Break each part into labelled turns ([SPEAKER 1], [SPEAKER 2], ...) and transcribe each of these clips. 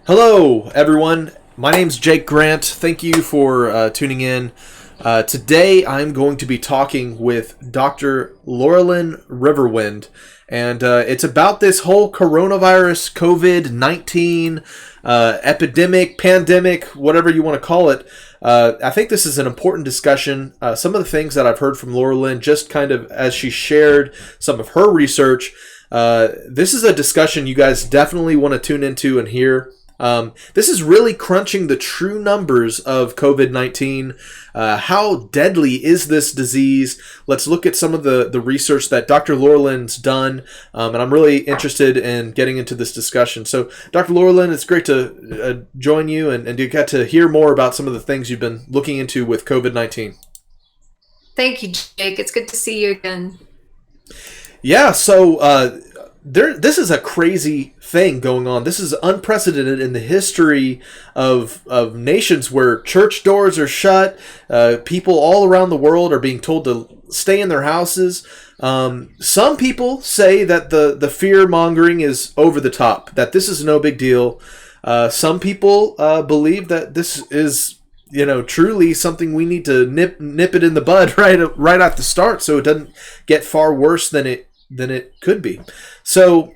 [SPEAKER 1] Hello, everyone. My name's Jake Grant. Thank you for tuning in. Today, I'm going to be talking with Dr. Laralyn RiverWind, and it's about this whole coronavirus, COVID-19 epidemic, pandemic, whatever you want to call it. I think this is an important discussion. Some of the things that I've heard from Laralyn, just kind of as she shared some of her research, this is a discussion you guys definitely want to tune into and hear. This is really crunching the true numbers of COVID-19. How deadly is this disease? Let's look at some of the research that Dr. Laralyn's done, and I'm really interested in getting into this discussion. So, Dr. Laralyn, it's great to join you and to get to hear more about some of the things you've been looking into with COVID-19.
[SPEAKER 2] Thank you, Jake. It's good to see you again.
[SPEAKER 1] Yeah, so this is a crazy thing going on. This is unprecedented in the history of nations where church doors are shut. People all around the world are being told to stay in their houses. Some people say that the fear mongering is over the top, that this is no big deal. Some people believe that this is truly something we need to nip it in the bud right at the start, so it doesn't get far worse than it could be. So,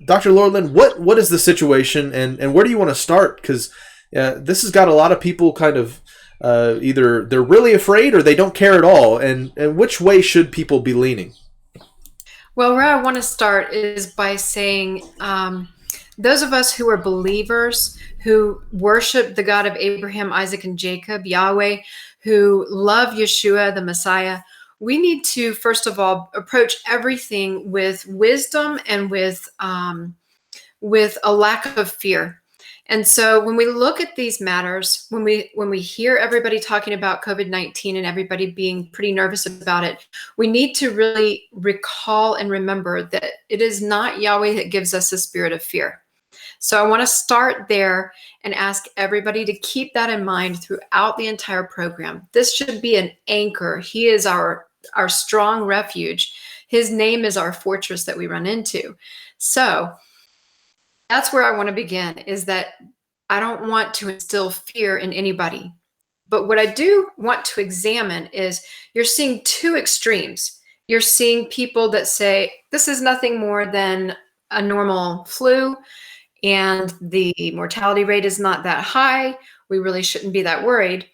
[SPEAKER 1] Dr. Laralyn, what is the situation, and where do you want to start? Because this has got a lot of people kind of either they're really afraid or they don't care at all. And which way should people be leaning?
[SPEAKER 2] Well, where I want to start is by saying those of us who are believers, who worship the God of Abraham, Isaac, and Jacob, Yahweh, who love Yeshua, the Messiah, we need to, first of all, approach everything with wisdom and with a lack of fear. And so when we look at these matters, when we hear everybody talking about COVID-19 and everybody being pretty nervous about it, we need to really recall and remember that it is not Yahweh that gives us a spirit of fear. So I want to start there and ask everybody to keep that in mind throughout the entire program. This should be an anchor. He is our strong refuge. His name is our fortress that we run into. So that's where I want to begin, is that I don't want to instill fear in anybody. But what I do want to examine is you're seeing two extremes. You're seeing people that say, this is nothing more than a normal flu, and the mortality rate is not that high. We really shouldn't be that worried.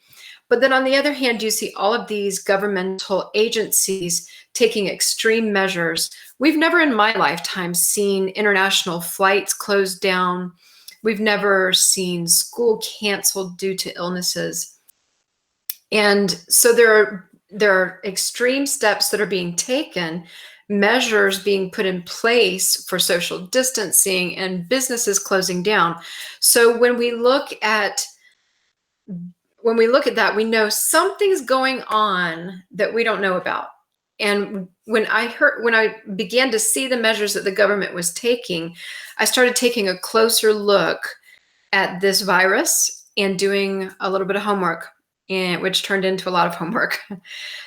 [SPEAKER 2] But then on the other hand, you see all of these governmental agencies taking extreme measures. We've never in my lifetime seen international flights closed down. We've never seen school canceled due to illnesses. And so there are extreme steps that are being taken, measures being put in place for social distancing and businesses closing down. So when we look at that, we know something's going on that we don't know about. And when I began to see the measures that the government was taking, I started taking a closer look at this virus and doing a little bit of homework, which turned into a lot of homework.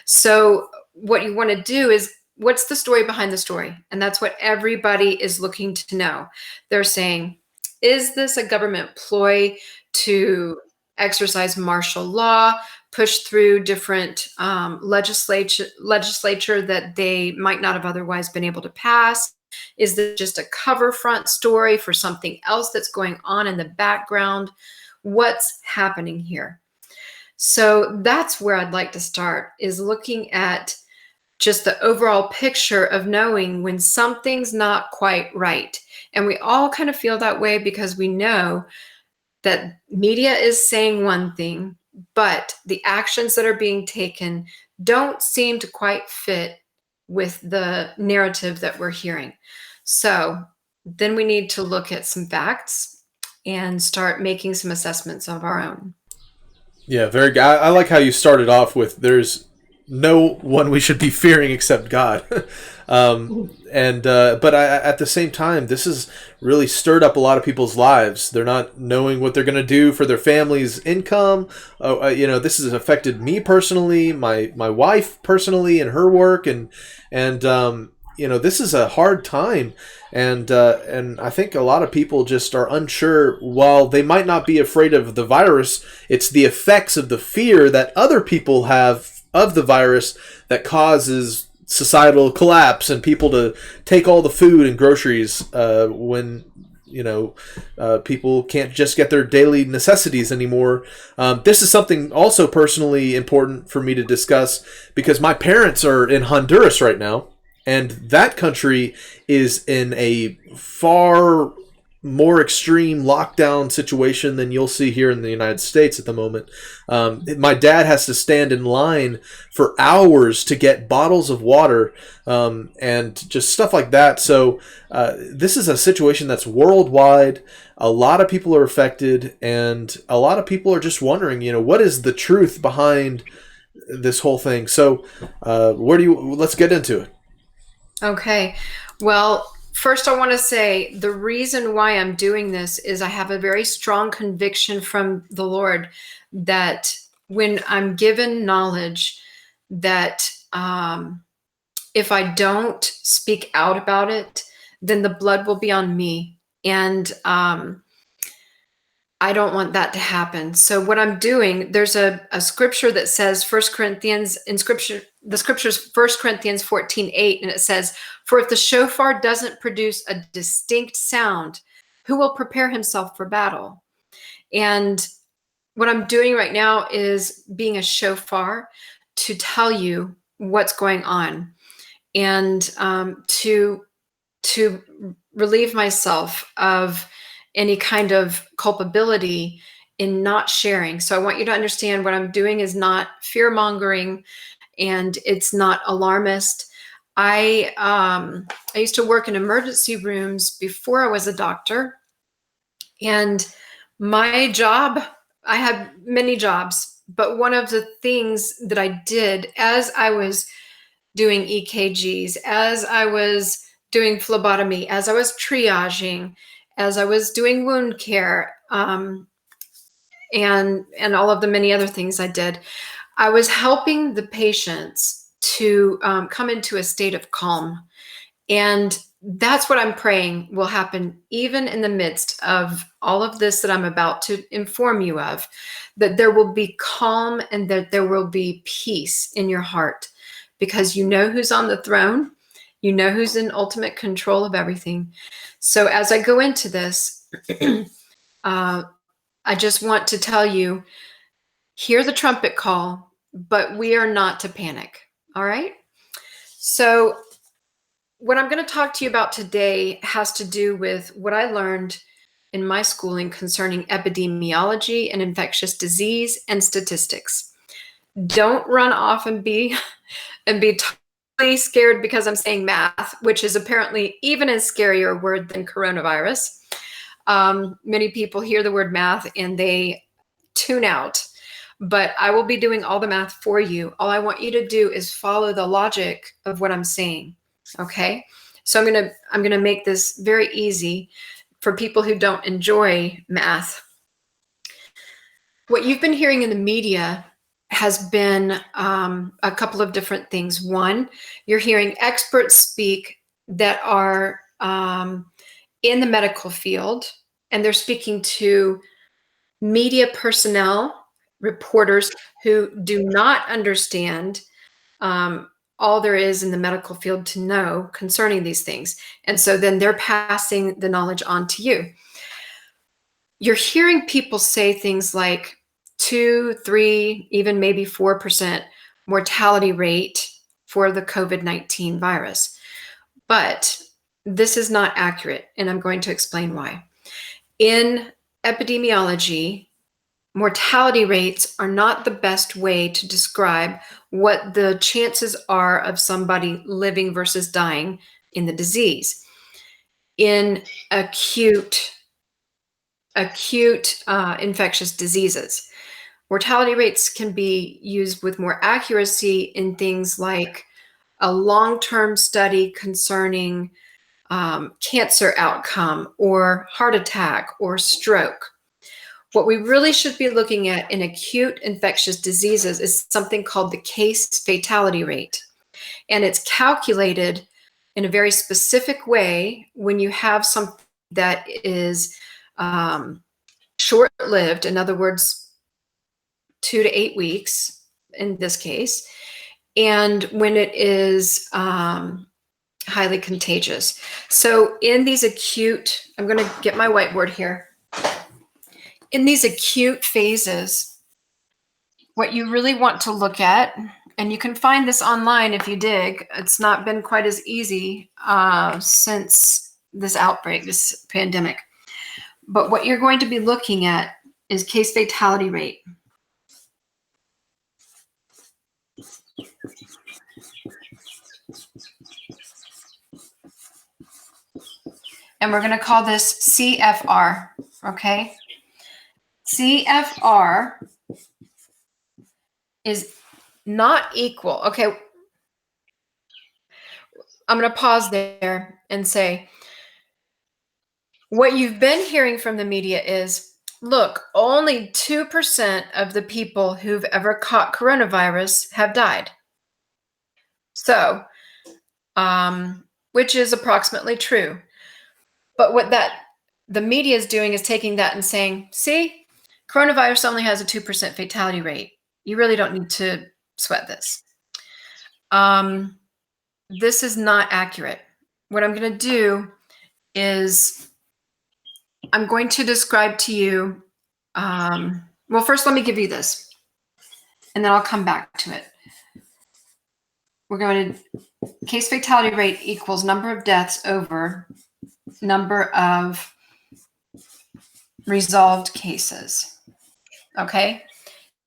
[SPEAKER 2] So what you want to do is, what's the story behind the story? And that's what everybody is looking to know. They're saying, is this a government ploy to exercise martial law, push through different legislature that they might not have otherwise been able to pass? Is this just a cover front story for something else that's going on in the background? What's happening here? So that's where I'd like to start, is looking at just the overall picture of knowing when something's not quite right. And we all kind of feel that way because we know that media is saying one thing, but the actions that are being taken don't seem to quite fit with the narrative that we're hearing. So then we need to look at some facts and start making some assessments of our own.
[SPEAKER 1] Yeah, very good. I like how you started off with, there's no one we should be fearing except God. But at the same time, this has really stirred up a lot of people's lives. They're not knowing what they're going to do for their family's income. This has affected me personally, my wife personally, and her work, and this is a hard time, and I think a lot of people just are unsure. While they might not be afraid of the virus, it's the effects of the fear that other people have of the virus that causes societal collapse and people to take all the food and groceries when people can't just get their daily necessities anymore. This is something also personally important for me to discuss because my parents are in Honduras right now, and that country is in a far more extreme lockdown situation than you'll see here in the United States at the moment. My dad has to stand in line for hours to get bottles of water and just stuff like that. So this is a situation that's worldwide. A lot of people are affected, and a lot of people are just wondering, what is the truth behind this whole thing? So let's get into it.
[SPEAKER 2] Okay. Well, first, I want to say the reason why I'm doing this is I have a very strong conviction from the Lord that when I'm given knowledge that if I don't speak out about it, then the blood will be on me. And I don't want that to happen. So what I'm doing, there's a scripture that says the scripture is 1 Corinthians 14:8, and it says, "For if the shofar doesn't produce a distinct sound, who will prepare himself for battle?" And what I'm doing right now is being a shofar to tell you what's going on, and to relieve myself of any kind of culpability in not sharing. So I want you to understand what I'm doing is not fear mongering, and it's not alarmist. I used to work in emergency rooms before I was a doctor, and my job, I had many jobs, but one of the things that I did as I was doing EKGs, as I was doing phlebotomy, as I was triaging, as I was doing wound care, and all of the many other things I did, I was helping the patients to come into a state of calm. And that's what I'm praying will happen even in the midst of all of this that I'm about to inform you of, that there will be calm and that there will be peace in your heart, because you know who's on the throne. You know who's in ultimate control of everything. So as I go into this, I just want to tell you, hear the trumpet call, but we are not to panic. All right? So what I'm going to talk to you about today has to do with what I learned in my schooling concerning epidemiology and infectious disease and statistics. Don't run off and be totally scared because I'm saying math, which is apparently even a scarier word than coronavirus. Many people hear the word math and they tune out, but I will be doing all the math for you. All I want you to do is follow the logic of what I'm saying. Okay. So I'm going to make this very easy for people who don't enjoy math. What you've been hearing in the media has been a couple of different things. One, you're hearing experts speak that are in the medical field, and they're speaking to media personnel, reporters who do not understand all there is in the medical field to know concerning these things. And so then they're passing the knowledge on to you. You're hearing people say things like 2, 3, even maybe 4% mortality rate for the COVID-19 virus. But this is not accurate, and I'm going to explain why. In epidemiology, mortality rates are not the best way to describe what the chances are of somebody living versus dying in the disease. In acute infectious diseases, mortality rates can be used with more accuracy in things like a long-term study concerning cancer outcome or heart attack or stroke. What we really should be looking at in acute infectious diseases is something called the case fatality rate. And it's calculated in a very specific way when you have something that is short-lived, in other words, 2 to 8 weeks in this case, and when it is highly contagious. So in these acute, I'm going to get my whiteboard here. In these acute phases, what you really want to look at, and you can find this online if you dig, it's not been quite as easy since this outbreak, this pandemic. But what you're going to be looking at is case fatality rate. And we're going to call this CFR, okay? CFR is not equal. Okay, I'm going to pause there and say, what you've been hearing from the media is, look, only 2% of the people who've ever caught coronavirus have died. So, which is approximately true. But what the media is doing is taking that and saying, see, coronavirus only has a 2% fatality rate. You really don't need to sweat this. This is not accurate. What I'm going to do is I'm going to describe to you, well, first let me give you this, and then I'll come back to it. We're going to, case fatality rate equals number of deaths over number of resolved cases. Okay?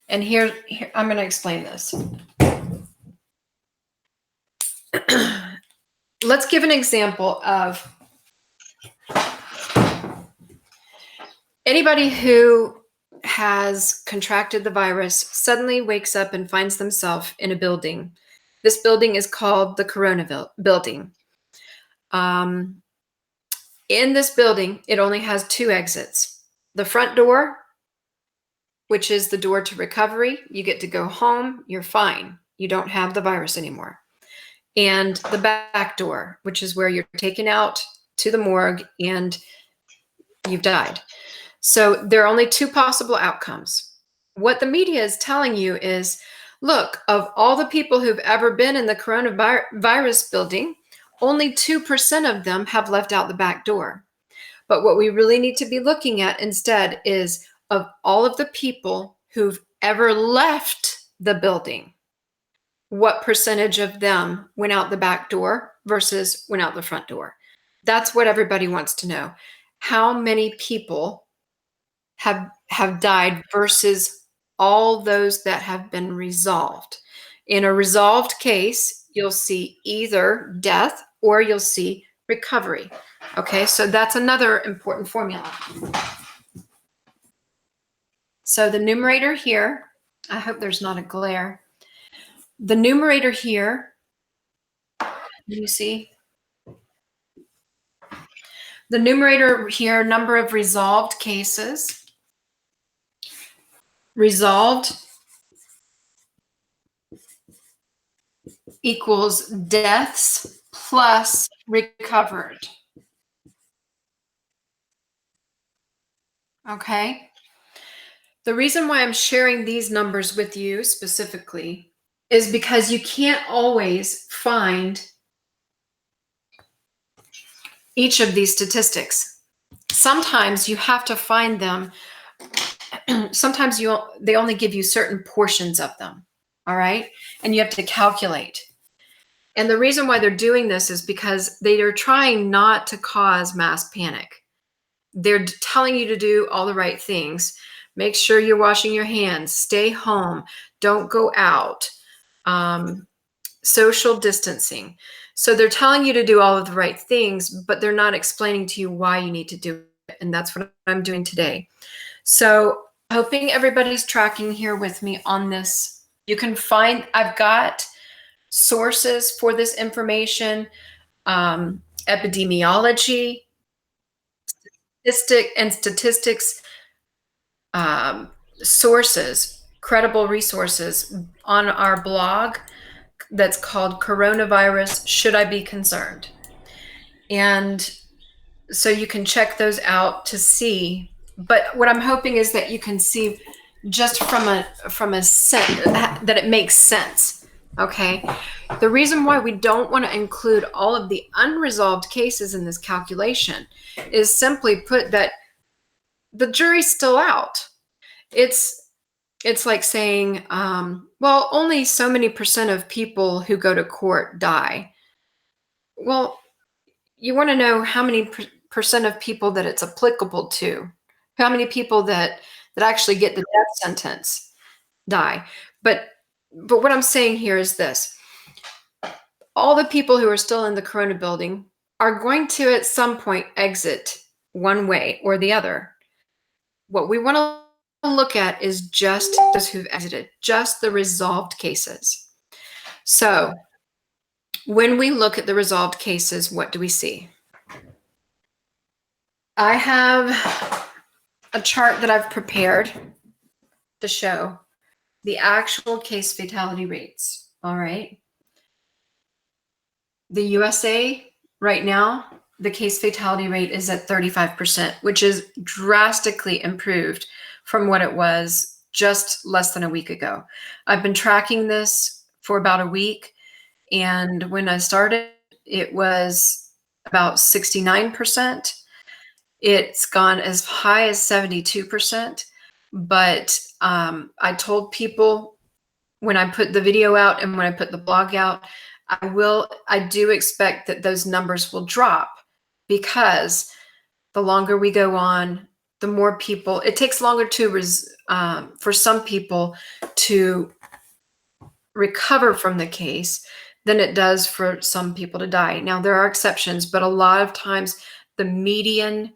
[SPEAKER 2] And here I'm going to explain this. Let's give an example of anybody who has contracted the virus suddenly wakes up and finds themselves in a building. This building is called the Corona building. In this building, it only has 2 exits. The front door, which is the door to recovery. You get to go home, you're fine. You don't have the virus anymore. And the back door, which is where you're taken out to the morgue and you've died. So there are only 2 possible outcomes. What the media is telling you is, look, of all the people who've ever been in the coronavirus building, only 2% of them have left out the back door. But what we really need to be looking at instead is of all of the people who've ever left the building, what percentage of them went out the back door versus went out the front door? That's what everybody wants to know. How many people have died versus all those that have been resolved? In a resolved case, you'll see either death or you'll see recovery. Okay, so that's another important formula. So the numerator here, I hope there's not a glare. The numerator here, you see? The numerator here, number of resolved cases. Resolved equals deaths plus recovered. Okay? The reason why I'm sharing these numbers with you specifically is because you can't always find each of these statistics. Sometimes you have to find them. Sometimes they only give you certain portions of them, all right? And you have to calculate. And the reason why they're doing this is because they are trying not to cause mass panic. They're telling you to do all the right things. Make sure you're washing your hands, stay home, don't go out, social distancing. So they're telling you to do all of the right things, but they're not explaining to you why you need to do it. And that's what I'm doing today. So hoping everybody's tracking here with me on this. You can find, I've got sources for this information, epidemiology, statistics, sources, credible resources on our blog that's called Coronavirus, Should I Be Concerned? And so you can check those out to see. But what I'm hoping is that you can see just from a sense that it makes sense. Okay. The reason why we don't want to include all of the unresolved cases in this calculation is simply put that the jury's still out. It's like saying, well, only so many percent of people who go to court die. Well, you want to know how many percent of people that it's applicable to, how many people that actually get the death sentence die. But what I'm saying here is this: all the people who are still in the corona building are going to at some point exit one way or the other. What we want to look at is just those who've exited, just the resolved cases. So when we look at the resolved cases, what do we see? I have a chart that I've prepared to show the actual case fatality rates. All right. The USA right now, the case fatality rate is at 35%, which is drastically improved from what it was just less than a week ago. I've been tracking this for about a week, and when I started, it was about 69%. It's gone as high as 72%, but I told people when I put the video out and when I put the blog out, I do expect that those numbers will drop, because the longer we go on, the more people, it takes longer for some people to recover from the case than it does for some people to die. Now, there are exceptions, but a lot of times the median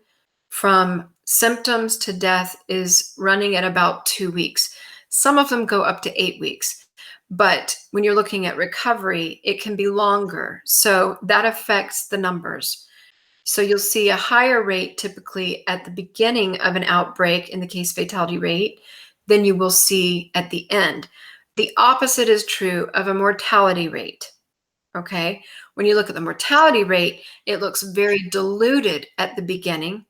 [SPEAKER 2] from symptoms to death is running at about 2 weeks. Some of them go up to 8 weeks. But when you're looking at recovery, it can be longer. So that affects the numbers. So you'll see a higher rate typically at the beginning of an outbreak in the case fatality rate than you will see at the end. The opposite is true of a mortality rate. Okay. When you look at the mortality rate, it looks very diluted at the beginning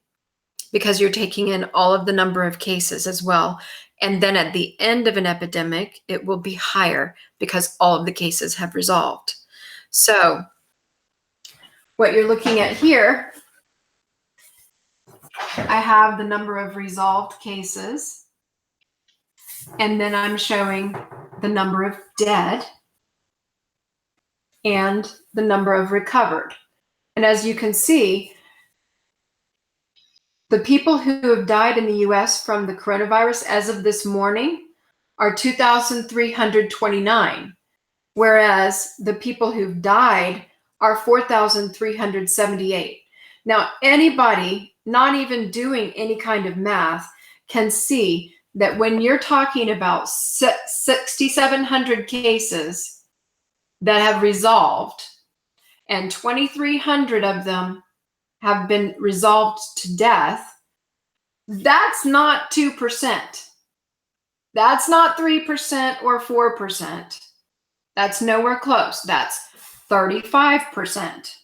[SPEAKER 2] because you're taking in all of the number of cases as well. And then at the end of an epidemic, it will be higher because all of the cases have resolved. So what you're looking at here, I have the number of resolved cases, and then I'm showing the number of dead and the number of recovered. And as you can see, the people who have died in the US from the coronavirus as of this morning are 2,329, whereas the people who've died are 4,378. Now, anybody not even doing any kind of math can see that when you're talking about 6,700 cases that have resolved and 2,300 of them have been resolved to death, that's not 2%. That's not 3% or 4%. That's nowhere close. That's 35%.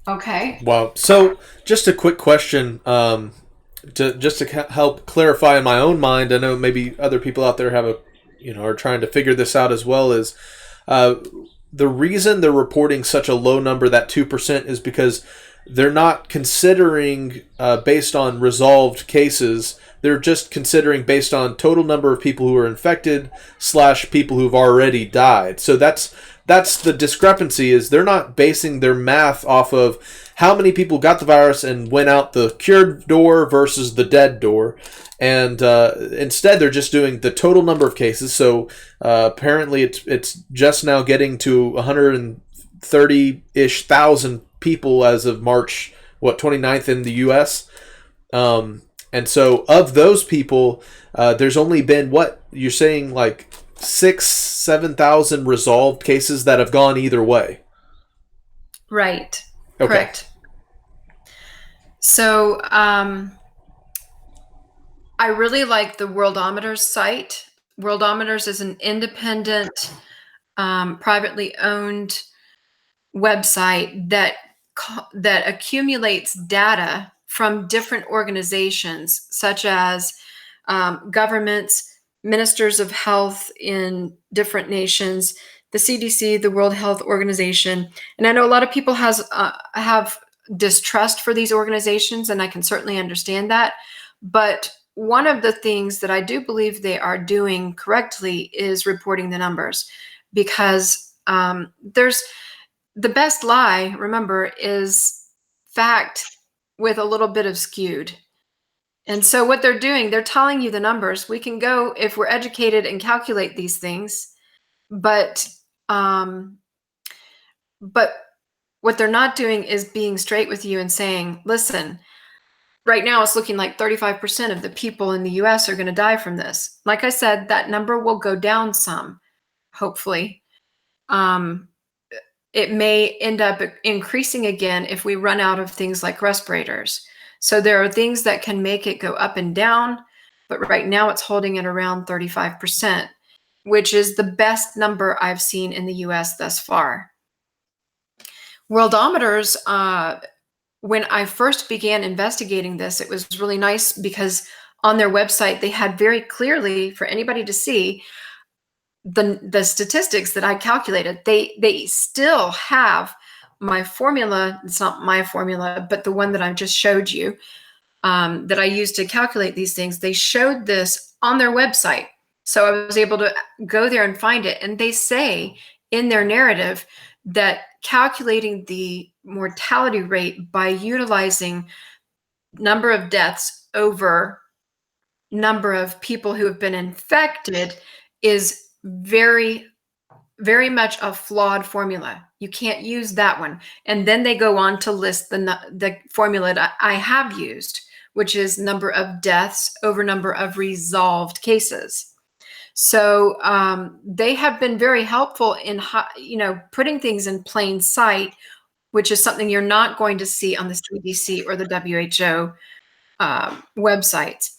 [SPEAKER 2] Okay.
[SPEAKER 1] Wow. So, just a quick question, to help clarify in my own mind. I know maybe other people out there are trying to figure this out as well. Is the reason they're reporting such a low number, that 2%, is because they're not considering based on resolved cases. They're just considering based on total number of people who are infected / people who've already died. So that's the discrepancy, is they're not basing their math off of how many people got the virus and went out the cured door versus the dead door. And instead, they're just doing the total number of cases. So apparently, it's just now getting to 130-ish thousand people as of March 29th in the U.S. And so of those people, there's only been, what you're saying, like 6,000-7,000 resolved cases that have gone either way.
[SPEAKER 2] Right.
[SPEAKER 1] Okay.
[SPEAKER 2] Correct. So I really like the Worldometers site. Worldometers is an independent, privately owned website that accumulates data from different organizations, such as governments, ministers of health in different nations, the CDC, the World Health Organization. And I know a lot of people have distrust for these organizations, and I can certainly understand that. But one of the things that I do believe they are doing correctly is reporting the numbers, because there's the best lie, remember, is fact with a little bit of skewed. And so what they're doing, they're telling you the numbers. We can go, if we're educated, and calculate these things, but what they're not doing is being straight with you and saying, listen, right now it's looking like 35% of the people in the US are going to die from this. Like I said, that number will go down some, hopefully. It may end up increasing again if we run out of things like respirators. So there are things that can make it go up and down, but right now it's holding at around 35%, which is the best number I've seen in the US thus far. Worldometers, when I first began investigating this, it was really nice because on their website, they had very clearly, for anybody to see, the statistics that I calculated. They still have my formula. It's not my formula, but the one that I just showed you, that I used to calculate these things. They showed this on their website. So I was able to go there and find it. And they say in their narrative that calculating the mortality rate by utilizing number of deaths over number of people who have been infected is very, very much a flawed formula. You can't use that one. And then they go on to list the formula that I have used, which is number of deaths over number of resolved cases. So they have been very helpful in putting things in plain sight, which is something you're not going to see on the CDC or the WHO websites.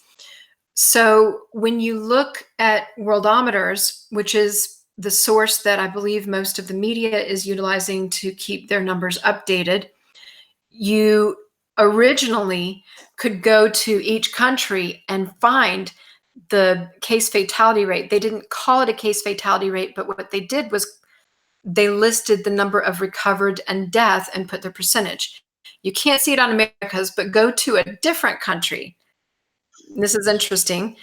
[SPEAKER 2] So when you look at Worldometers, which is the source that I believe most of the media is utilizing to keep their numbers updated, you originally could go to each country and find the case fatality rate. They didn't call it a case fatality rate, but what they did was they listed the number of recovered and death and put their percentage. You can't see it on America's, but go to a different country. This is interesting.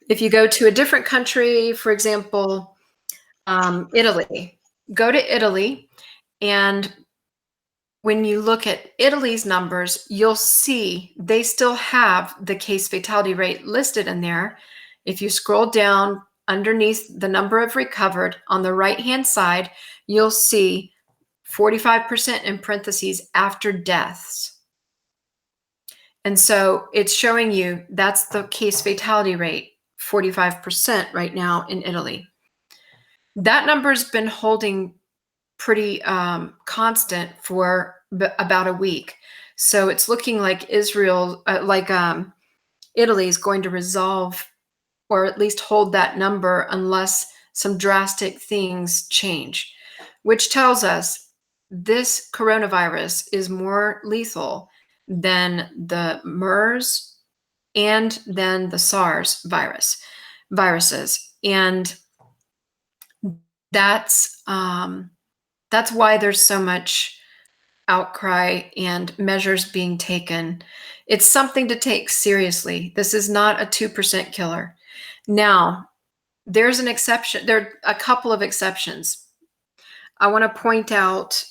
[SPEAKER 2] If you go to a different country, for example, Italy, go to Italy, and when you look at Italy's numbers, you'll see they still have the case fatality rate listed in there. If you scroll down underneath the number of recovered on the right-hand side, you'll see 45% in parentheses after deaths. And so it's showing you that's the case fatality rate, 45% right now in Italy. That number's been holding pretty constant for about a week. So it's looking like Italy is going to resolve or at least hold that number unless some drastic things change, which tells us this coronavirus is more lethal than the MERS and then the SARS viruses. And that's why there's so much outcry and measures being taken. It's something to take seriously. This is not a 2% killer. Now, there's an exception. There are a couple of exceptions. I want to point out,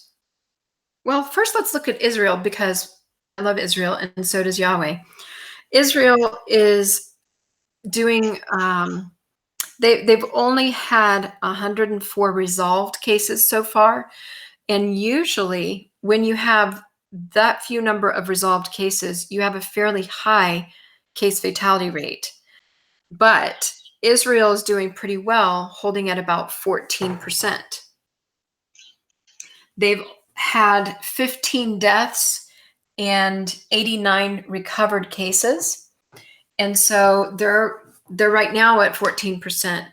[SPEAKER 2] well, first let's look at Israel, because I love Israel and so does Yahweh. Israel is doing, they've only had 104 resolved cases so far. And usually when you have that few number of resolved cases, you have a fairly high case fatality rate. But Israel is doing pretty well, holding at about 14%. They've had 15 deaths and 89 recovered cases. And so they're right now at 14%.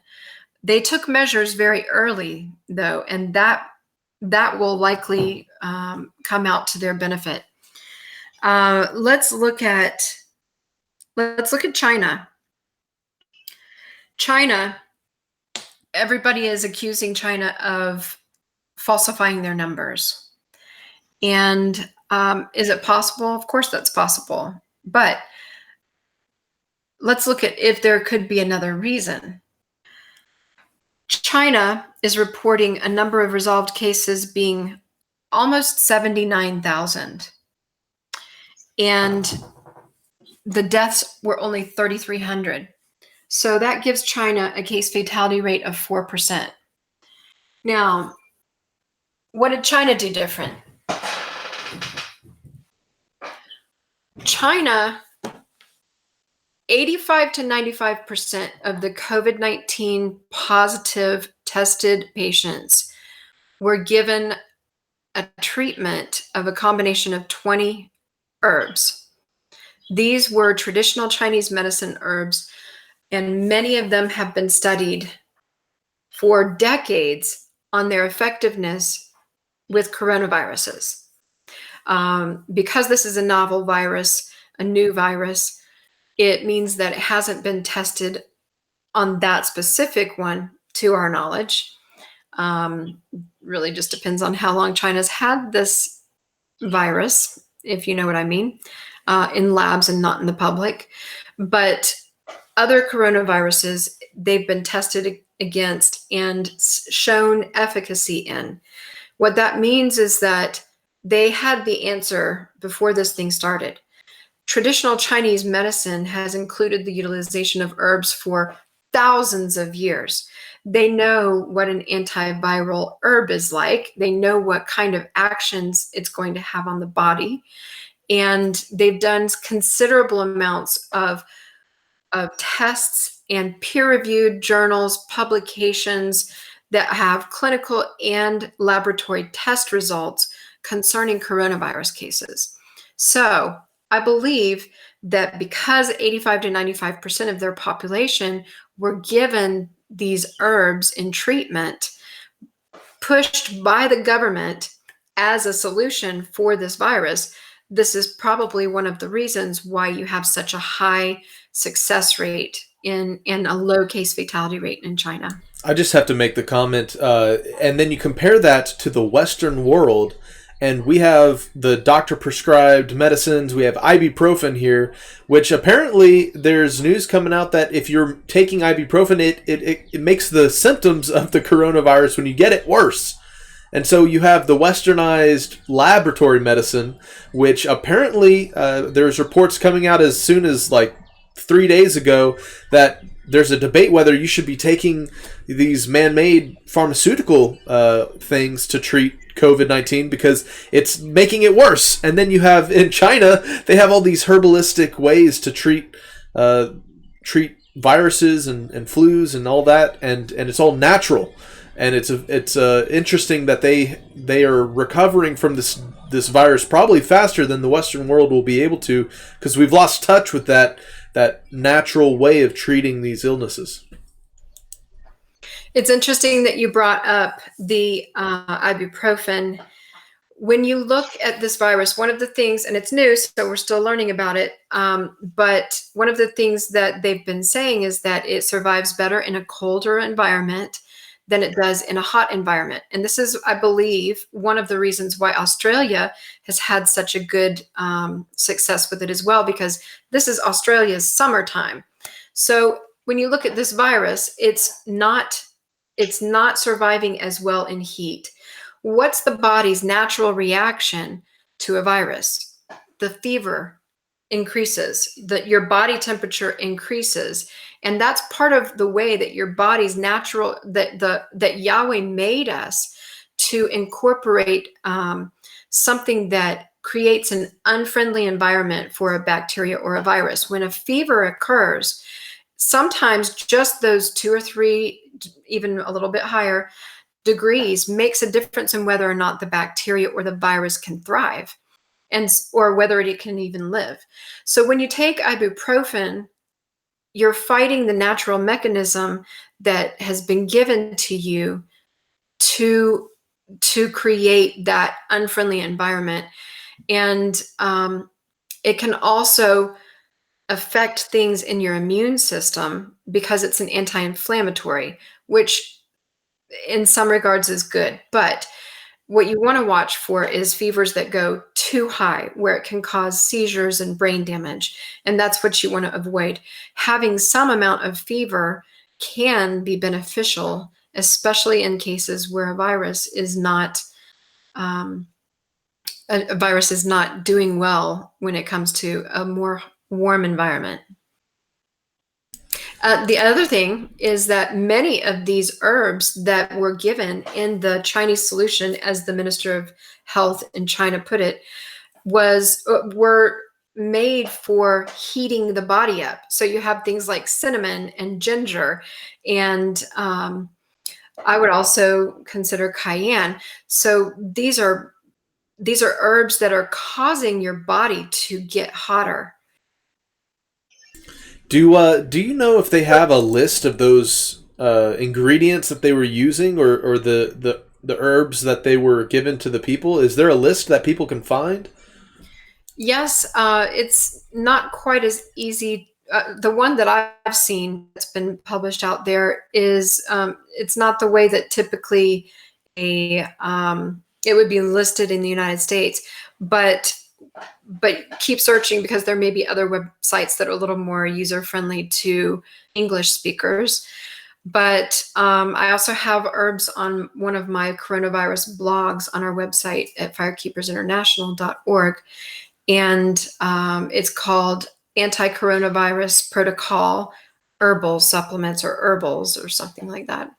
[SPEAKER 2] They took measures very early, though, and that will likely come out to their benefit. Let's look at China. China, everybody is accusing China of falsifying their numbers. And is it possible? Of course that's possible. But let's look at if there could be another reason. China is reporting a number of resolved cases being almost 79,000. And the deaths were only 3,300. So that gives China a case fatality rate of 4%. Now, what did China do different? China, 85 to 95% of the COVID-19 positive tested patients were given a treatment of a combination of 20 herbs. These were traditional Chinese medicine herbs, and many of them have been studied for decades on their effectiveness with coronaviruses. Because this is a novel virus, a new virus, it means that it hasn't been tested on that specific one to our knowledge. Really just depends on how long China's had this virus, if you know what I mean, in labs and not in the public. But other coronaviruses, they've been tested against and shown efficacy in. What that means is that they had the answer before this thing started. Traditional Chinese medicine has included the utilization of herbs for thousands of years. They know what an antiviral herb is like. They know what kind of actions it's going to have on the body. And they've done considerable amounts of tests and peer-reviewed journals, publications that have clinical and laboratory test results concerning coronavirus cases. So I believe that because 85 to 95% of their population were given these herbs in treatment, pushed by the government as a solution for this virus, this is probably one of the reasons why you have such a high success rate in a low case fatality rate in China.
[SPEAKER 1] I just have to make the comment, and then you compare that to the Western world, and we have the doctor-prescribed medicines. We have ibuprofen here, which apparently there's news coming out that if you're taking ibuprofen, it makes the symptoms of the coronavirus when you get it worse. And so you have the westernized laboratory medicine, which apparently there's reports coming out as soon as like 3 days ago that there's a debate whether you should be taking these man-made pharmaceutical things to treat COVID-19 because it's making it worse. And then you have in China, they have all these herbalistic ways to treat viruses and flus and all that, and it's all natural. And it's interesting that they are recovering from this virus probably faster than the Western world will be able to, because we've lost touch with that natural way of treating these illnesses.
[SPEAKER 2] It's interesting that you brought up the ibuprofen. When you look at this virus, one of the things, and it's new, so we're still learning about it, but one of the things that they've been saying is that it survives better in a colder environment than it does in a hot environment. And this is, I believe, one of the reasons why Australia has had such a good success with it as well, because this is Australia's summertime. So when you look at this virus, it's not surviving as well in heat. What's the body's natural reaction to a virus? The fever increases, your body temperature increases. And that's part of the way that your body's natural, that Yahweh made us to incorporate something that creates an unfriendly environment for a bacteria or a virus. When a fever occurs, sometimes just those 2 or 3, even a little bit higher degrees makes a difference in whether or not the bacteria or the virus can thrive, or whether it can even live. So when you take ibuprofen, you're fighting the natural mechanism that has been given to you to to create that unfriendly environment. And it can also affect things in your immune system because it's an anti-inflammatory, which in some regards is good. But what you want to watch for is fevers that go too high, where it can cause seizures and brain damage. And that's what you want to avoid. Having some amount of fever can be beneficial, especially in cases where a virus is not doing well when it comes to a more warm environment. The other thing is that many of these herbs that were given in the Chinese solution, as the Minister of Health in China put it, were made for heating the body up. So you have things like cinnamon and ginger, and I would also consider cayenne. So these are herbs that are causing your body to get hotter.
[SPEAKER 1] Do you know if they have a list of those ingredients that they were using, or the herbs that they were given to the people? Is there a list that people can find?
[SPEAKER 2] Yes, it's not quite as easy. The one that I've seen that's been published out there is it's not the way that typically it would be listed in the United States, but keep searching, because there may be other websites that are a little more user-friendly to English speakers. But I also have herbs on one of my coronavirus blogs on our website at firekeepersinternational.org. And it's called Anti-Coronavirus Protocol Herbal Supplements, or Herbals, or something like that.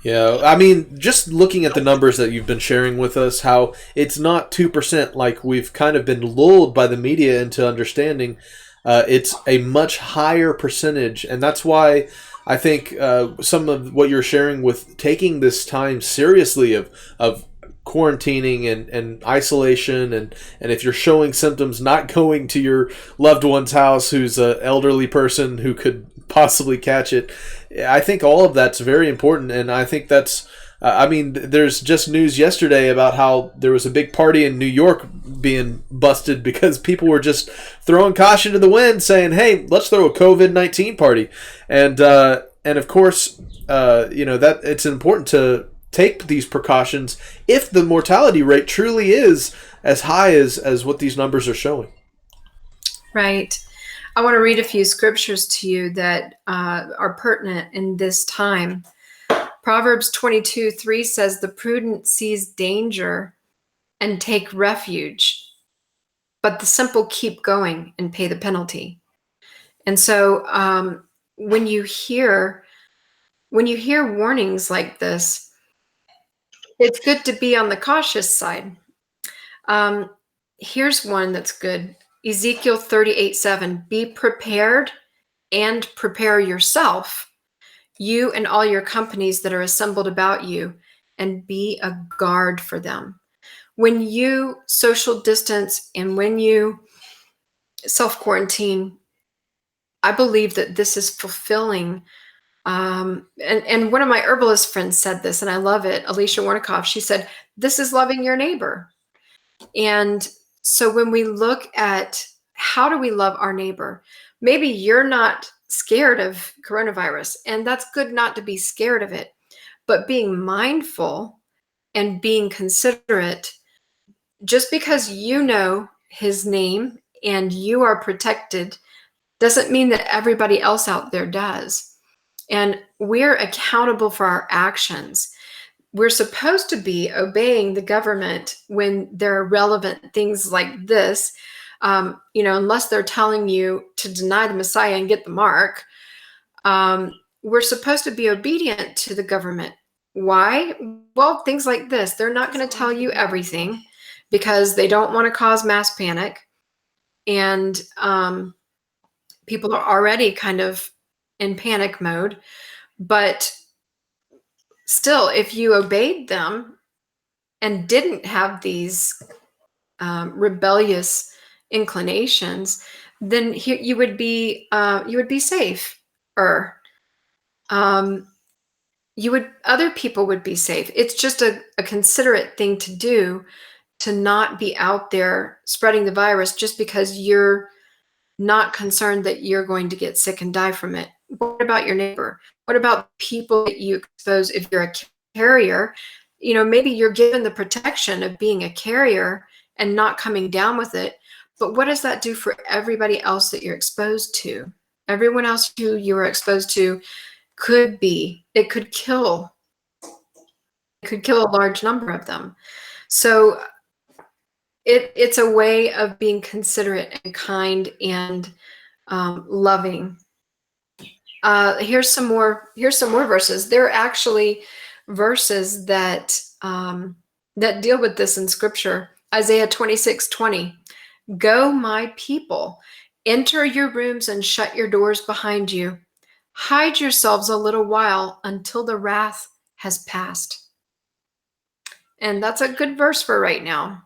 [SPEAKER 1] Yeah, I mean, just looking at the numbers that you've been sharing with us, how it's not 2% like we've kind of been lulled by the media into understanding. It's a much higher percentage, and that's why I think some of what you're sharing with taking this time seriously of quarantining and isolation, and if you're showing symptoms, not going to your loved one's house who's an elderly person who could possibly catch it. I think all of that's very important, and I think that's I mean, there's just news yesterday about how there was a big party in New York being busted because people were just throwing caution to the wind, saying, "Hey, let's throw a COVID-19 party," and of course, that it's important to take these precautions if the mortality rate truly is as high as what these numbers are showing.
[SPEAKER 2] Right. I want to read a few scriptures to you that are pertinent in this time. Proverbs 22:3 says, "The prudent sees danger and take refuge, but the simple keep going and pay the penalty." And so when you hear warnings like this, it's good to be on the cautious side. Here's one that's good. Ezekiel 38:7, "Be prepared and prepare yourself, you and all your companies that are assembled about you, and be a guard for them." When you social distance and when you self-quarantine, I believe that this is fulfilling. And one of my herbalist friends said this, and I love it, Alicia Warnikoff. She said, "This is loving your neighbor." And so when we look at how do we love our neighbor, maybe you're not scared of coronavirus, and that's good not to be scared of it, but being mindful and being considerate, just because you know his name and you are protected doesn't mean that everybody else out there does. And we're accountable for our actions. We're supposed to be obeying the government when there are relevant things like this, unless they're telling you to deny the Messiah and get the mark. We're supposed to be obedient to the government. Why? Well, things like this. They're not going to tell you everything because they don't want to cause mass panic. And people are already kind of in panic mode. But still, if you obeyed them and didn't have these rebellious inclinations, then you would be safer. other people would be safe. It's just a considerate thing to do, to not be out there spreading the virus just because you're not concerned that you're going to get sick and die from it. What about your neighbor? What about people that you expose if you're a carrier? Maybe you're given the protection of being a carrier and not coming down with it, but what does that do for everybody else that you're exposed to? Everyone else who you were exposed to it could kill a large number of them. So it's a way of being considerate and kind and loving. Here's some more verses. There are actually verses that deal with this in Scripture. Isaiah 26:20. Go, my people, enter your rooms and shut your doors behind you. Hide yourselves a little while until the wrath has passed. And that's a good verse for right now.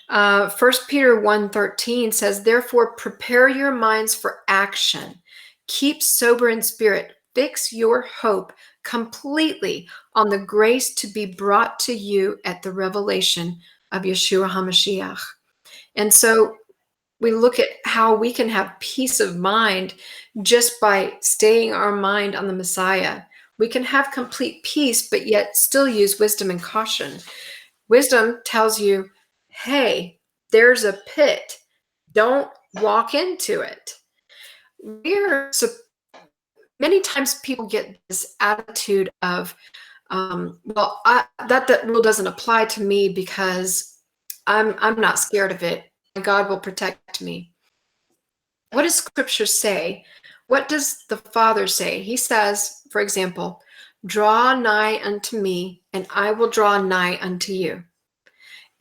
[SPEAKER 2] 1 Peter 1:13 says, therefore, prepare your minds for action. Keep sober in spirit. Fix your hope completely on the grace to be brought to you at the revelation of Yeshua HaMashiach. And so we look at how we can have peace of mind just by staying our mind on the Messiah. We can have complete peace, but yet still use wisdom and caution. Wisdom tells you, hey, there's a pit. Don't walk into it. Many times people get this attitude of, that rule doesn't apply to me because I'm not scared of it. God will protect me. What does Scripture say? What does the Father say? He says, for example, draw nigh unto me, and I will draw nigh unto you.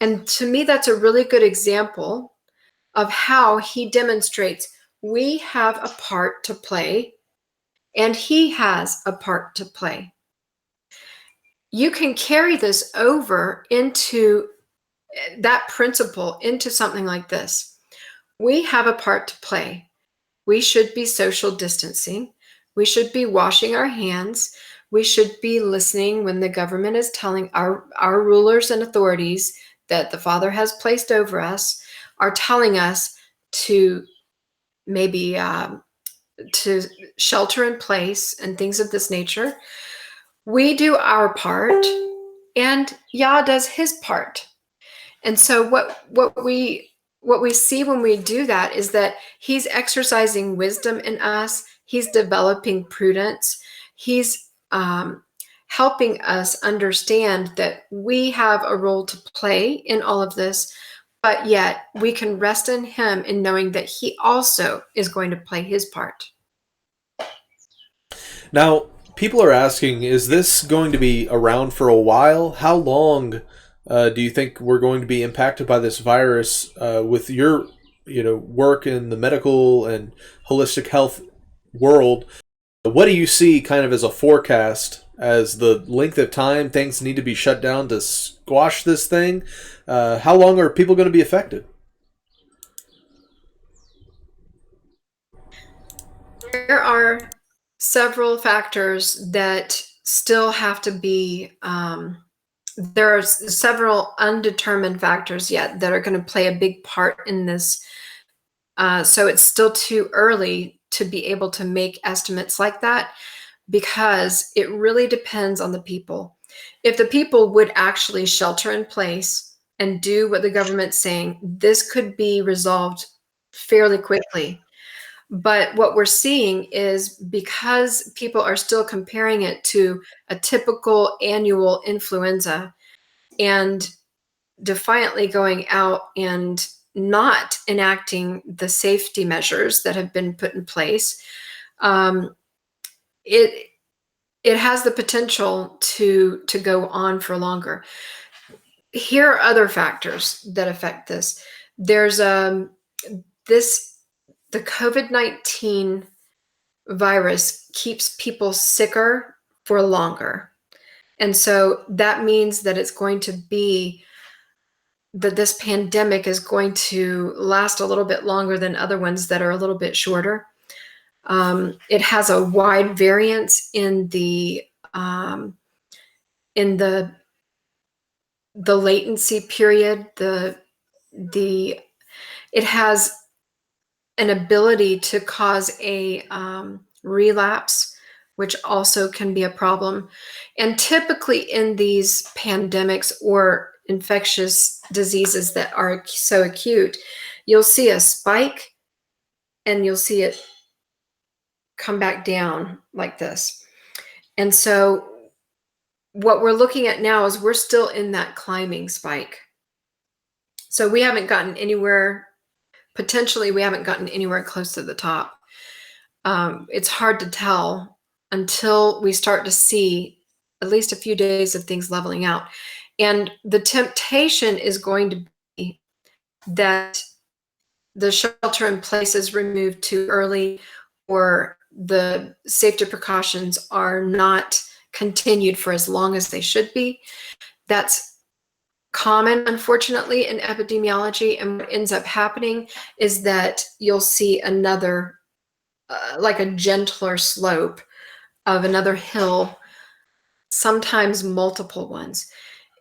[SPEAKER 2] And to me, that's a really good example of how he demonstrates we have a part to play, and he has a part to play. You can carry this over into that principle, into something like this. We have a part to play. We should be social distancing. We should be washing our hands. We should be listening when the government is telling our rulers and authorities that the Father has placed over us, are telling us to maybe to shelter in place and things of this nature. We do our part, and Yah does his part. And so what we see when we do that is that he's exercising wisdom in us. He's developing prudence. He's helping us understand that we have a role to play in all of this, but yet we can rest in him in knowing that he also is going to play his part.
[SPEAKER 1] Now, people are asking, is this going to be around for a while? How long do you think we're going to be impacted by this virus with your work in the medical and holistic health world? What do you see kind of as a forecast as the length of time things need to be shut down to squash this thing? How long are people going to be affected?
[SPEAKER 2] There are several factors that still have to be, there are several undetermined factors yet that are going to play a big part in this. So it's still too early to be able to make estimates like that, because it really depends on the people. If the people would actually shelter in place and do what the government's saying, this could be resolved fairly quickly. But what we're seeing is, because people are still comparing it to a typical annual influenza and defiantly going out and not enacting the safety measures that have been put in place, it has the potential to go on for longer. Here are other factors that affect this. There's the COVID-19 virus keeps people sicker for longer. And so that means that it's going to be that this pandemic is going to last a little bit longer than other ones that are a little bit shorter. It has a wide variance in the in the latency period, it has an ability to cause a relapse, which also can be a problem. And typically in these pandemics or infectious diseases that are so acute, you'll see a spike and you'll see it come back down like this. And so what we're looking at now is we're still in that climbing spike. So we haven't gotten anywhere, potentially we haven't gotten anywhere close to the top. It's hard to tell until we start to see at least a few days of things leveling out. And the temptation is going to be that the shelter in place is removed too early, or the safety precautions are not continued for as long as they should be. That's common, unfortunately, in epidemiology. And what ends up happening is that you'll see another, like a gentler slope of another hill, sometimes multiple ones.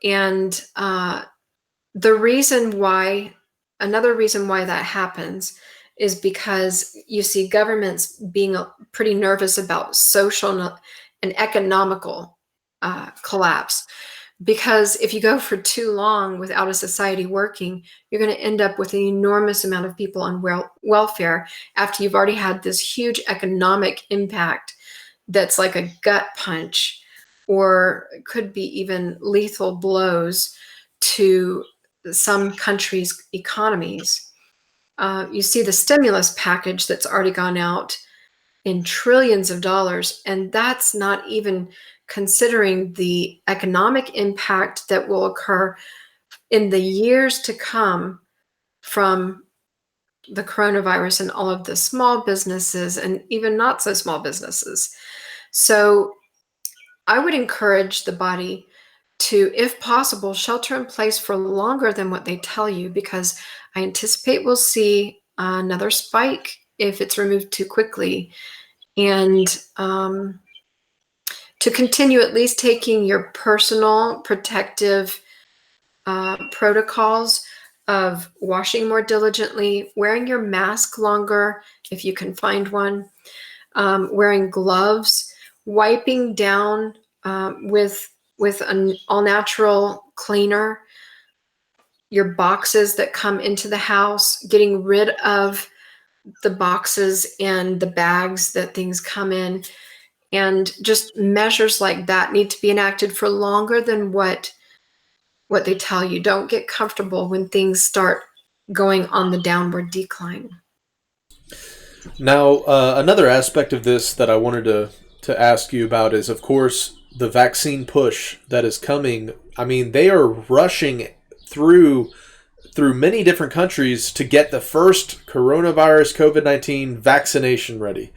[SPEAKER 2] And another reason why that happens is because you see governments being pretty nervous about social and economical collapse. Because if you go for too long without a society working, you're going to end up with an enormous amount of people on welfare after you've already had this huge economic impact that's like a gut punch, or could be even lethal blows to some countries' economies. You see the stimulus package that's already gone out in trillions of dollars, and that's not even considering the economic impact that will occur in the years to come from the coronavirus and all of the small businesses and even not so small businesses. So I would encourage the body to, if possible, shelter in place for longer than what they tell you, because I anticipate we'll see another spike if it's removed too quickly. And to continue at least taking your personal protective protocols of washing more diligently, wearing your mask longer if you can find one, wearing gloves, wiping down with an all-natural cleaner your boxes that come into the house, getting rid of the boxes and the bags that things come in. And just measures like that need to be enacted for longer than what they tell you. Don't get comfortable when things start going on the downward decline.
[SPEAKER 1] Now, another aspect of this that I wanted to ask you about is, of course, the vaccine push that is coming. I mean, they are rushing through many different countries to get the first coronavirus COVID-19 vaccination ready.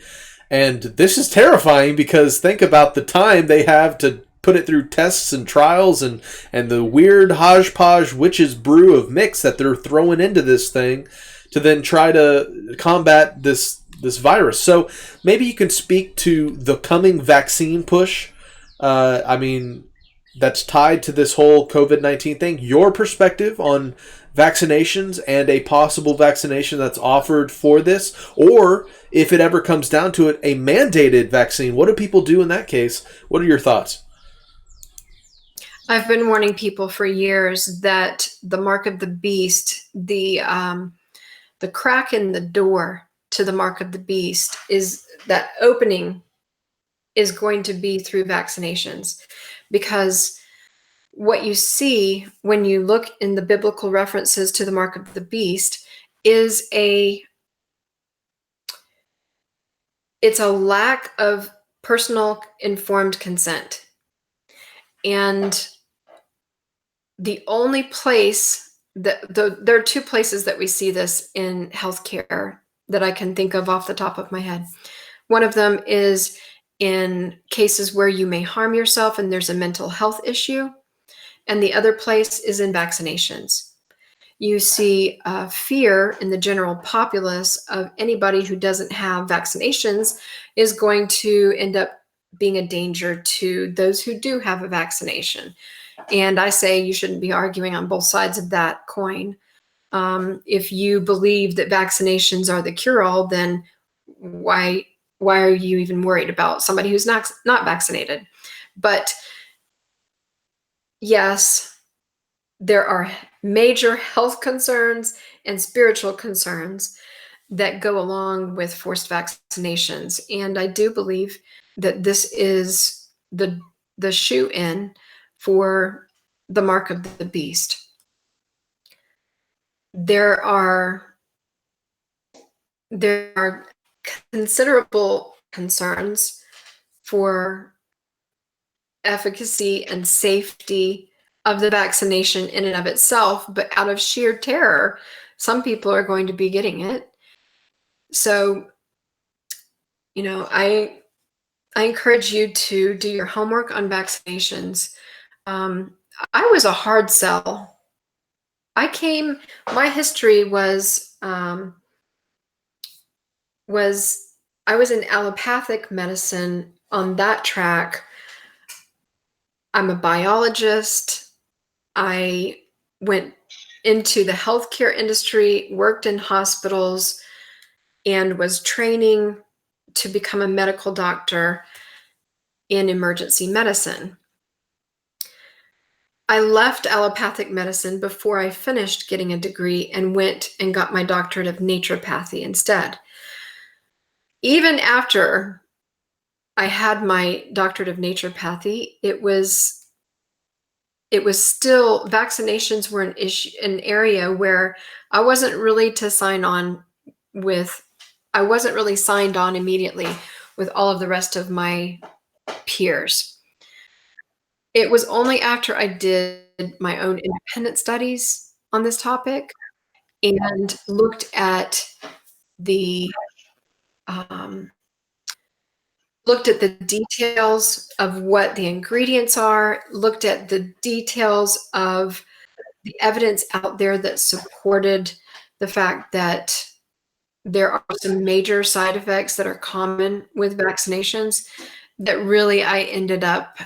[SPEAKER 1] And this is terrifying because think about the time they have to put it through tests and trials and the weird hodgepodge witch's brew of mix that they're throwing into this thing to then try to combat this virus. So maybe you can speak to the coming vaccine push. I mean, that's tied to this whole COVID-19 thing. Your perspective on vaccinations and a possible vaccination that's offered for this, or if it ever comes down to it, a mandated vaccine. What do people do in that case? What are your thoughts?
[SPEAKER 2] I've been warning people for years that the mark of the beast, the crack in the door to the mark of the beast, is that opening is going to be through vaccinations. Because what you see when you look in the biblical references to the mark of the beast is it's a lack of personal informed consent. And the only place there are two places that we see this in healthcare that I can think of off the top of my head. One of them is in cases where you may harm yourself and there's a mental health issue. And the other place is in vaccinations. You see fear in the general populace of anybody who doesn't have vaccinations is going to end up being a danger to those who do have a vaccination. And I say you shouldn't be arguing on both sides of that coin. If you believe that vaccinations are the cure-all, then why are you even worried about somebody who's not vaccinated? But yes, there are major health concerns and spiritual concerns that go along with forced vaccinations. And I do believe that this is the shoe-in for the mark of the beast. There are considerable concerns for efficacy and safety of the vaccination in and of itself, but out of sheer terror, some people are going to be getting it. So, I encourage you to do your homework on vaccinations. I was a hard sell. My history was I was in allopathic medicine on that track. I'm a biologist. I went into the healthcare industry, worked in hospitals, and was training to become a medical doctor in emergency medicine. I left allopathic medicine before I finished getting a degree and went and got my doctorate of naturopathy instead. Even after I had my doctorate of naturopathy, it was still, vaccinations were an area where I wasn't really signed on immediately with all of the rest of my peers. It was only after I did my own independent studies on this topic and looked at the details of what the ingredients are, looked at the details of the evidence out there that supported the fact that there are some major side effects that are common with vaccinations, that really I ended up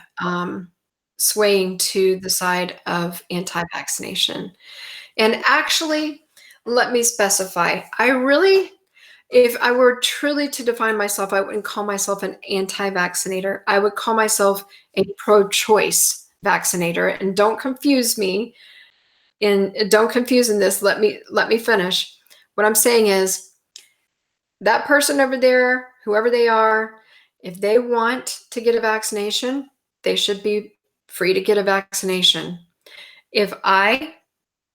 [SPEAKER 2] swaying to the side of anti-vaccination. And actually, let me specify, if I were truly to define myself, I wouldn't call myself an anti-vaccinator. I would call myself a pro-choice vaccinator. And don't confuse me. Don't confuse in this. Let me finish. What I'm saying is, that person over there, whoever they are, if they want to get a vaccination, they should be free to get a vaccination. If I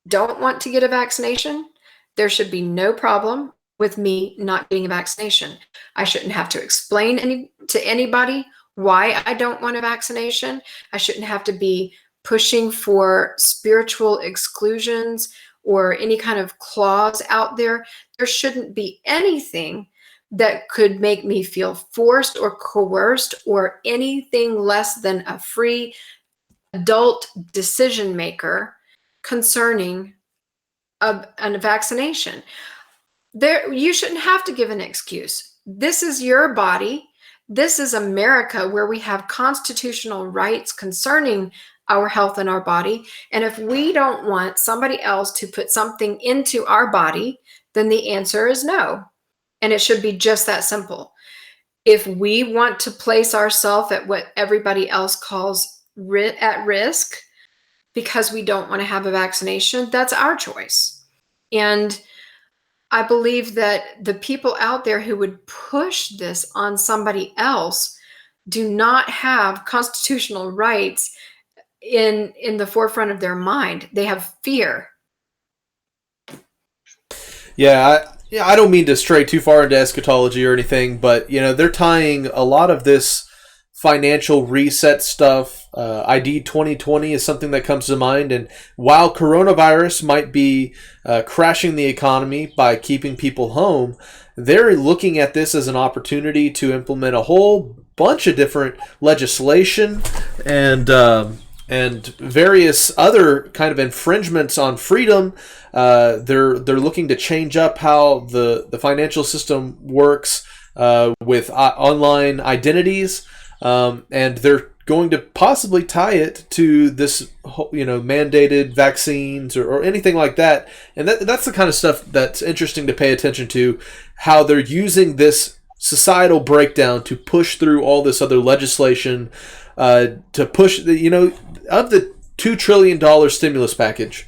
[SPEAKER 2] don't want to get a vaccination, there should be no problem with me not getting a vaccination. I shouldn't have to explain to anybody why I don't want a vaccination. I shouldn't have to be pushing for spiritual exclusions or any kind of clause out there. There shouldn't be anything that could make me feel forced or coerced or anything less than a free adult decision maker concerning a vaccination. You shouldn't have to give an excuse. This is your body. This is America, where we have constitutional rights concerning our health and our body. And if we don't want somebody else to put something into our body, then the answer is no. And it should be just that simple. If we want to place ourselves at what everybody else calls at risk because we don't want to have a vaccination, that's our choice. And I believe that the people out there who would push this on somebody else do not have constitutional rights in the forefront of their mind. They have fear.
[SPEAKER 1] Yeah, I don't mean to stray too far into eschatology or anything, but they're tying a lot of this financial reset stuff. ID 2020 is something that comes to mind, and while coronavirus might be crashing the economy by keeping people home, they're looking at this as an opportunity to implement a whole bunch of different legislation and various other kind of infringements on freedom. They're looking to change up how the financial system works with online identities. and they're going to possibly tie it to this, mandated vaccines or anything like that. And that's the kind of stuff that's interesting to pay attention to, how they're using this societal breakdown to push through all this other legislation, to push of the $2 trillion stimulus package.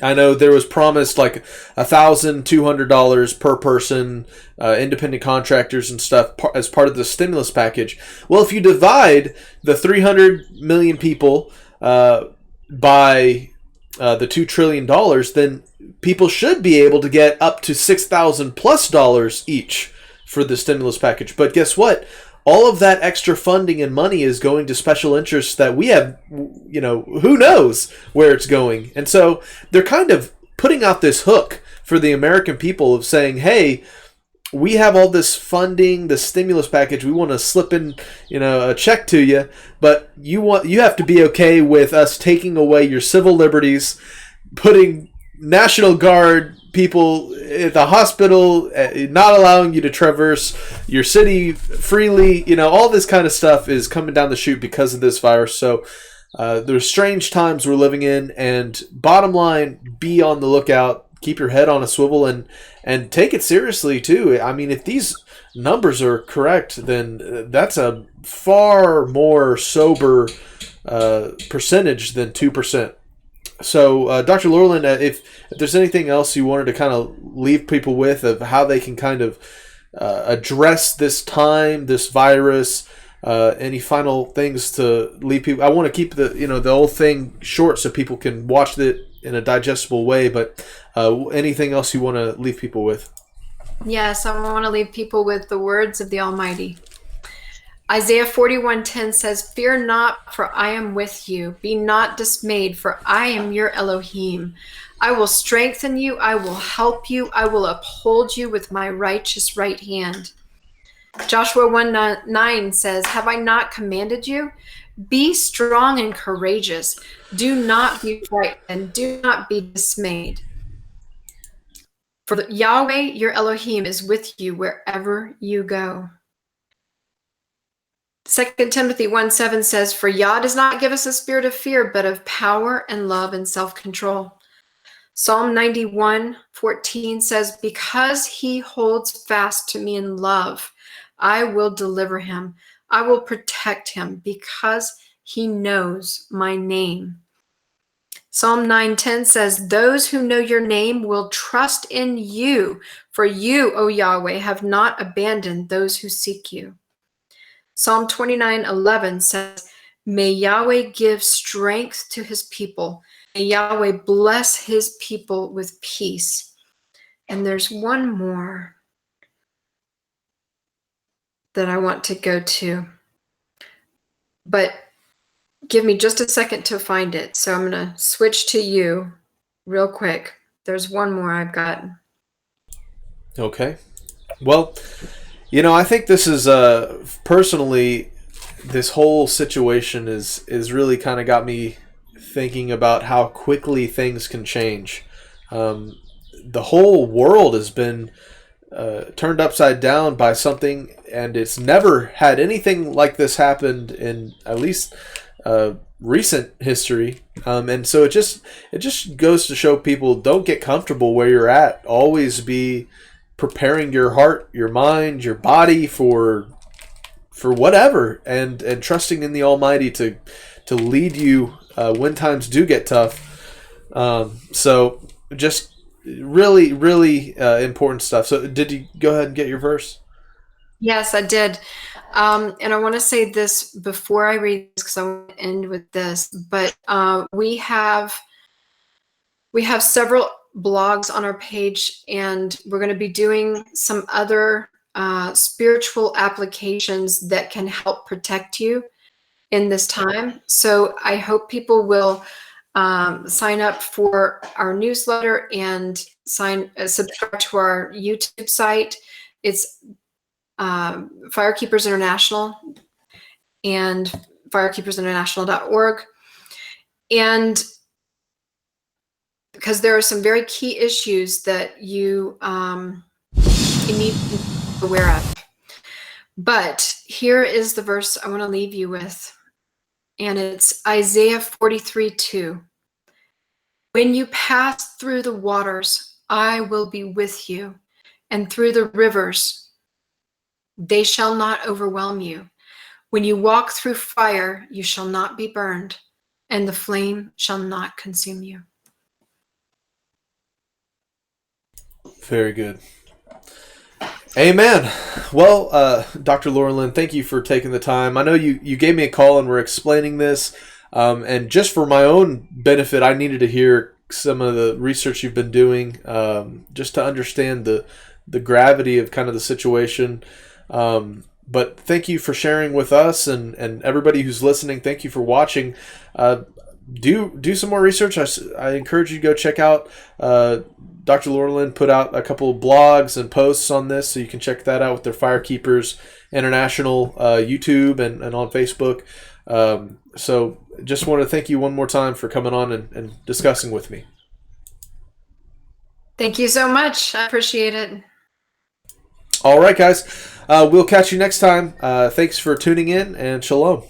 [SPEAKER 1] I know there was promised like $1,200 per person, independent contractors and stuff as part of the stimulus package. Well, if you divide the 300 million people by the $2 trillion, then people should be able to get up to $6,000+ each for the stimulus package. But guess what? All of that extra funding and money is going to special interests that we have, who knows where it's going. And so they're kind of putting out this hook for the American people of saying, hey, we have all this funding, the stimulus package, we want to slip in, a check to you, but you have to be okay with us taking away your civil liberties, putting National Guard people at the hospital, not allowing you to traverse your city freely. All this kind of stuff is coming down the chute because of this virus. So there's strange times we're living in, and bottom line, be on the lookout, keep your head on a swivel, and take it seriously too. I mean, if these numbers are correct, then that's a far more sober percentage than 2%. So, Dr. Laralyn, if there's anything else you wanted to kind of leave people with of how they can kind of address this time, this virus, any final things to leave people? I want to keep the whole thing short so people can watch it in a digestible way. But anything else you want to leave people with?
[SPEAKER 2] Yes, I want to leave people with the words of the Almighty. Isaiah 41:10 says, "Fear not, for I am with you. Be not dismayed, for I am your Elohim. I will strengthen you. I will help you. I will uphold you with my righteous right hand." Joshua 1:9 says, "Have I not commanded you? Be strong and courageous. Do not be frightened. Do not be dismayed. For Yahweh, your Elohim, is with you wherever you go." 2 Timothy 1:7 says, "For Yah does not give us a spirit of fear, but of power and love and self-control." Psalm 91:14 says, "Because he holds fast to me in love, I will deliver him. I will protect him because he knows my name." Psalm 9:10 says, "Those who know your name will trust in you, for you, O Yahweh, have not abandoned those who seek you." Psalm 29:11 says, "May Yahweh give strength to his people. May Yahweh bless his people with peace." And there's one more that I want to go to, but give me just a second to find it. So I'm going to switch to you real quick. There's one more I've got.
[SPEAKER 1] Okay. Well, I think this is personally, this whole situation is really kind of got me thinking about how quickly things can change. The whole world has been turned upside down by something, and it's never had anything like this happened in at least recent history. And so it just goes to show people, don't get comfortable where you're at. Always be preparing your heart, your mind, your body for whatever, and trusting in the Almighty to lead you when times do get tough. So just really, really important stuff. So did you go ahead and get your verse?
[SPEAKER 2] Yes, I did. And I want to say this before I read this, because I want to end with this. But we have several blogs on our page, and we're going to be doing some other spiritual applications that can help protect you in this time. So I hope people will sign up for our newsletter and subscribe to our YouTube site. It's Firekeepers International and firekeepersinternational.org. And because there are some very key issues that you need to be aware of. But here is the verse I want to leave you with. And it's Isaiah 43:2. When you pass through the waters, I will be with you. And through the rivers, they shall not overwhelm you. When you walk through fire, you shall not be burned, and the flame shall not consume you.
[SPEAKER 1] Very good. Amen. Well, Dr. Laralyn, thank you for taking the time. I know you gave me a call and were explaining this, and just for my own benefit, I needed to hear some of the research you've been doing, just to understand the gravity of kind of the situation. But thank you for sharing with us, and everybody who's listening. Thank you for watching. Do some more research. I encourage you to go check out. Dr. Laralyn put out a couple of blogs and posts on this, so you can check that out with their Firekeepers International YouTube and on Facebook. So just want to thank you one more time for coming on and discussing with me.
[SPEAKER 2] Thank you so much. I appreciate it.
[SPEAKER 1] All right, guys. We'll catch you next time. Thanks for tuning in, and shalom.